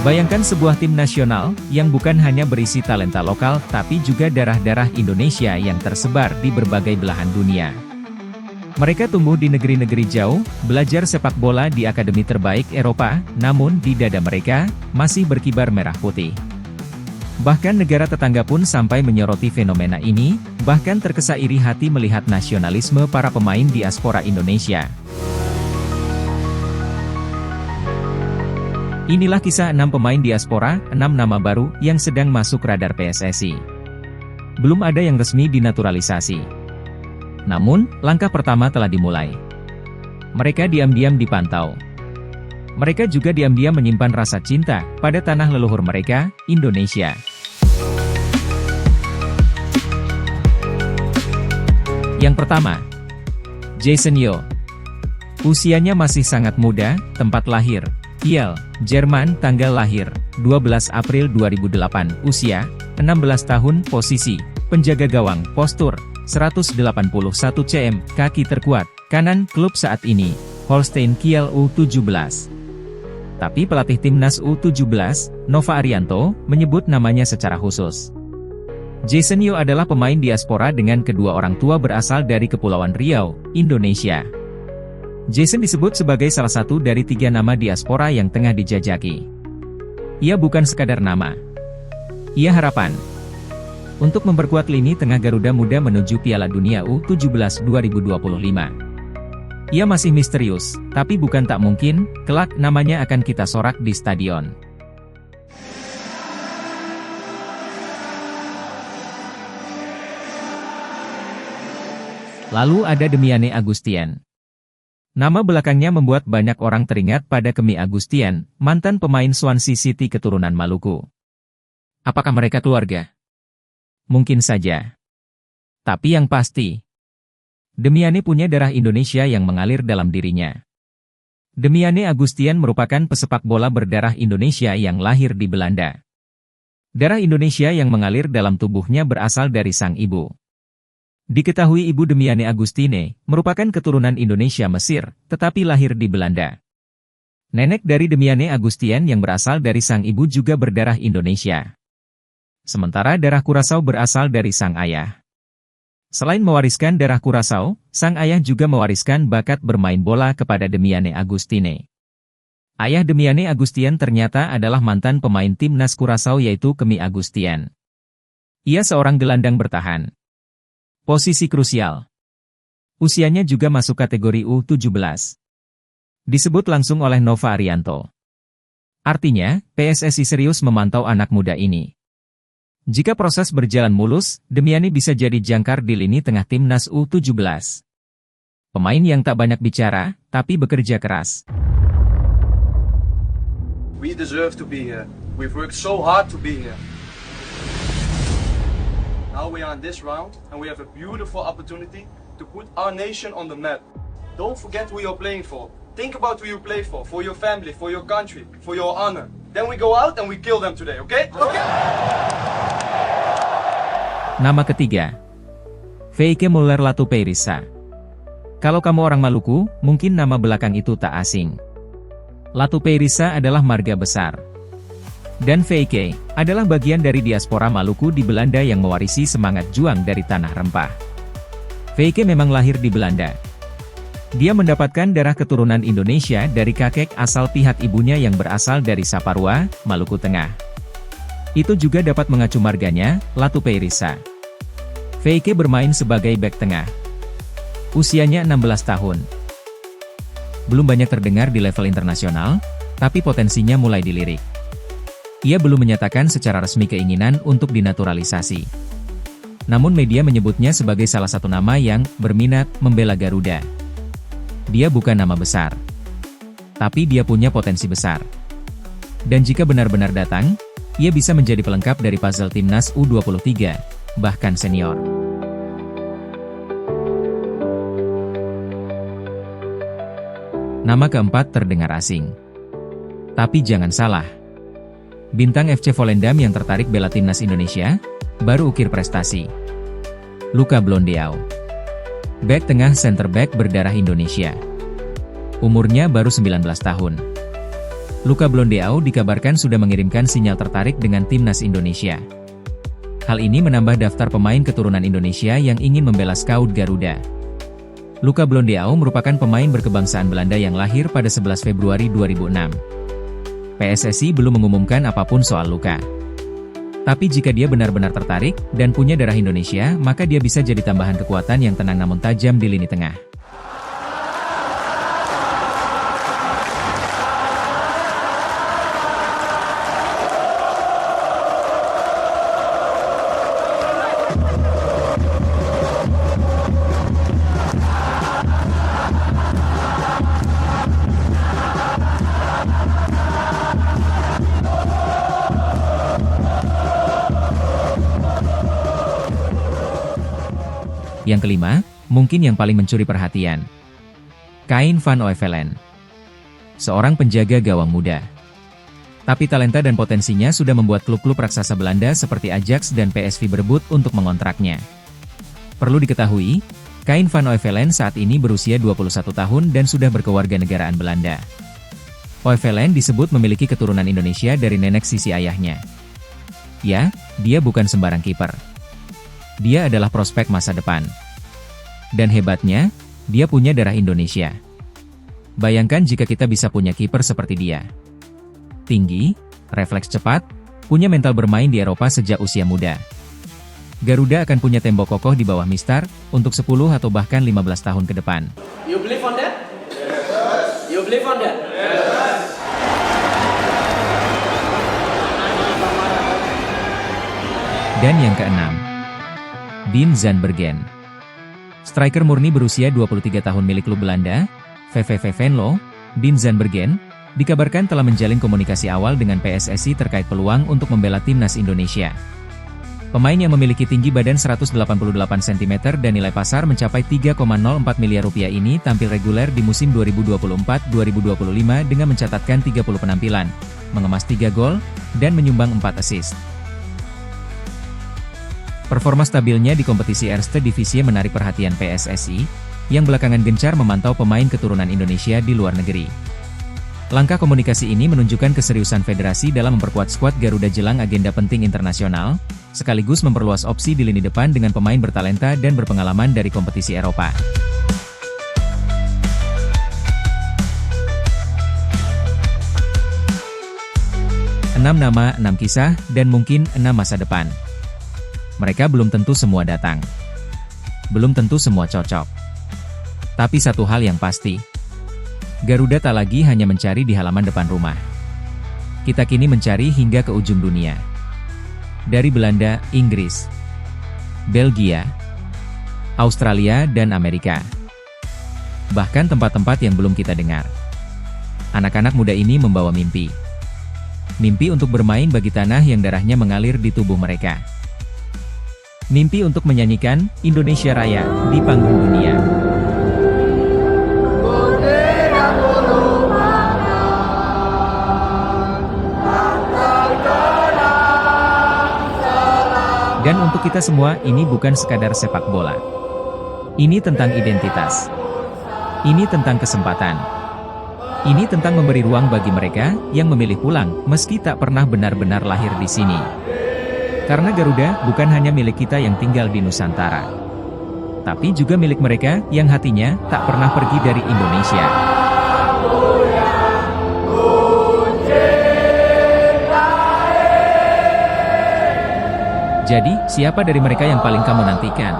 Bayangkan sebuah tim nasional, yang bukan hanya berisi talenta lokal, tapi juga darah-darah Indonesia yang tersebar di berbagai belahan dunia. Mereka tumbuh di negeri-negeri jauh, belajar sepak bola di akademi terbaik Eropa, namun di dada mereka, masih berkibar merah putih. Bahkan negara tetangga pun sampai menyoroti fenomena ini, bahkan terkesa iri hati melihat nasionalisme para pemain diaspora Indonesia. Inilah kisah 6 pemain diaspora, 6 nama baru, yang sedang masuk radar PSSI. Belum ada yang resmi dinaturalisasi. Namun, langkah pertama telah dimulai. Mereka diam-diam dipantau. Mereka juga diam-diam menyimpan rasa cinta pada tanah leluhur mereka, Indonesia. Yang pertama, Jason Yo. Usianya masih sangat muda, tempat lahir, Kiel, Jerman, tanggal lahir, 12 April 2008, usia, 16 tahun, posisi, penjaga gawang, postur, 181 cm, kaki terkuat, kanan, klub saat ini, Holstein Kiel U17. Tapi pelatih timnas U17, Nova Arianto, menyebut namanya secara khusus. Jason Yo adalah pemain diaspora dengan kedua orang tua berasal dari Kepulauan Riau, Indonesia. Jason disebut sebagai salah satu dari 3 nama diaspora yang tengah dijajaki. Ia bukan sekadar nama. Ia harapan untuk memperkuat lini tengah Garuda Muda menuju Piala Dunia U17 2025. Ia masih misterius, tapi bukan tak mungkin, kelak namanya akan kita sorak di stadion. Lalu ada Demiane Agustian. Nama belakangnya membuat banyak orang teringat pada Kemi Agustian, mantan pemain Swansea City keturunan Maluku. Apakah mereka keluarga? Mungkin saja. Tapi yang pasti, Demiane punya darah Indonesia yang mengalir dalam dirinya. Demiane Agustian merupakan pesepak bola berdarah Indonesia yang lahir di Belanda. Darah Indonesia yang mengalir dalam tubuhnya berasal dari sang ibu. Diketahui ibu Demiane Agustine, merupakan keturunan Indonesia Mesir, tetapi lahir di Belanda. Nenek dari Demiane Agustian yang berasal dari sang ibu juga berdarah Indonesia. Sementara darah Kurasau berasal dari sang ayah. Selain mewariskan darah Kurasau, sang ayah juga mewariskan bakat bermain bola kepada Demiane Agustine. Ayah Demiane Agustian ternyata adalah mantan pemain timnas Kurasau yaitu Kemi Agustian. Ia seorang gelandang bertahan. Posisi krusial. Usianya juga masuk kategori U17. Disebut langsung oleh Nova Arianto. Artinya, PSSI serius memantau anak muda ini. Jika proses berjalan mulus, Demiane bisa jadi jangkar di lini tengah timnas U17. Pemain yang tak banyak bicara, tapi bekerja keras. We deserve to be here. We've worked so hard to be here. Now we are in this round, and we have a beautiful opportunity to put our nation on the map. Don't forget who you're playing for. Think about who you play for your family, for your country, for your honor. Then we go out and we kill them today, okay? Okay. Nama ketiga, Feike Muller Latupeirisa. Kalau kamu orang Maluku, mungkin nama belakang itu tak asing. Latupeirisa adalah marga besar. Dan Feike adalah bagian dari diaspora Maluku di Belanda yang mewarisi semangat juang dari tanah rempah. Feike memang lahir di Belanda. Dia mendapatkan darah keturunan Indonesia dari kakek asal pihak ibunya yang berasal dari Saparua, Maluku Tengah. Itu juga dapat mengacu marganya, Latupeirisa. Feike bermain sebagai bek tengah. Usianya 16 tahun. Belum banyak terdengar di level internasional, tapi potensinya mulai dilirik. Ia belum menyatakan secara resmi keinginan untuk dinaturalisasi. Namun media menyebutnya sebagai salah satu nama yang berminat membela Garuda. Dia bukan nama besar. Tapi dia punya potensi besar. Dan jika benar-benar datang, ia bisa menjadi pelengkap dari puzzle timnas U23, bahkan senior. Nama keempat terdengar asing. Tapi jangan salah. Bintang FC Volendam yang tertarik bela timnas Indonesia, baru ukir prestasi. Luka Blondeau. Bek tengah center back berdarah Indonesia. Umurnya baru 19 tahun. Luka Blondeau dikabarkan sudah mengirimkan sinyal tertarik dengan timnas Indonesia. Hal ini menambah daftar pemain keturunan Indonesia yang ingin membela skaut Garuda. Luka Blondeau merupakan pemain berkebangsaan Belanda yang lahir pada 11 Februari 2006. PSSI belum mengumumkan apapun soal Luka. Tapi jika dia benar-benar tertarik dan punya darah Indonesia, maka dia bisa jadi tambahan kekuatan yang tenang namun tajam di lini tengah. Yang kelima, mungkin yang paling mencuri perhatian. Kain van Oevelen. Seorang penjaga gawang muda. Tapi talenta dan potensinya sudah membuat klub-klub raksasa Belanda seperti Ajax dan PSV berebut untuk mengontraknya. Perlu diketahui, Kain van Oevelen saat ini berusia 21 tahun dan sudah berkewarganegaraan Belanda. Oevelen disebut memiliki keturunan Indonesia dari nenek sisi ayahnya. Ya, dia bukan sembarang kiper. Dia adalah prospek masa depan. Dan hebatnya, dia punya darah Indonesia. Bayangkan jika kita bisa punya kiper seperti dia. Tinggi, refleks cepat, punya mental bermain di Eropa sejak usia muda. Garuda akan punya tembok kokoh di bawah Mistar, untuk 10 atau bahkan 15 tahun ke depan. You believe on that? Yes. You believe on that? Yes. Dan yang keenam, Dean Zandbergen. Striker murni berusia 23 tahun milik klub Belanda, VVV Venlo, Dean Zandbergen, dikabarkan telah menjalin komunikasi awal dengan PSSI terkait peluang untuk membela timnas Indonesia. Pemain yang memiliki tinggi badan 188 cm dan nilai pasar mencapai 3,04 miliar rupiah ini tampil reguler di musim 2024-2025 dengan mencatatkan 30 penampilan, mengemas 3 gol, dan menyumbang 4 assist. Performa stabilnya di kompetisi Eerste Divisie menarik perhatian PSSI, yang belakangan gencar memantau pemain keturunan Indonesia di luar negeri. Langkah komunikasi ini menunjukkan keseriusan federasi dalam memperkuat skuad Garuda jelang agenda penting internasional, sekaligus memperluas opsi di lini depan dengan pemain bertalenta dan berpengalaman dari kompetisi Eropa. Enam nama, 6 kisah, dan mungkin 6 masa depan. Mereka belum tentu semua datang. Belum tentu semua cocok. Tapi satu hal yang pasti, Garuda tak lagi hanya mencari di halaman depan rumah. Kita kini mencari hingga ke ujung dunia. Dari Belanda, Inggris, Belgia, Australia, dan Amerika. Bahkan tempat-tempat yang belum kita dengar. Anak-anak muda ini membawa mimpi. Mimpi untuk bermain bagi tanah yang darahnya mengalir di tubuh mereka. Mimpi untuk menyanyikan Indonesia Raya di panggung dunia. Dan untuk kita semua, ini bukan sekadar sepak bola. Ini tentang identitas. Ini tentang kesempatan. Ini tentang memberi ruang bagi mereka yang memilih pulang, meski tak pernah benar-benar lahir di sini. Karena Garuda bukan hanya milik kita yang tinggal di Nusantara, tapi juga milik mereka yang hatinya tak pernah pergi dari Indonesia. Jadi, siapa dari mereka yang paling kamu nantikan?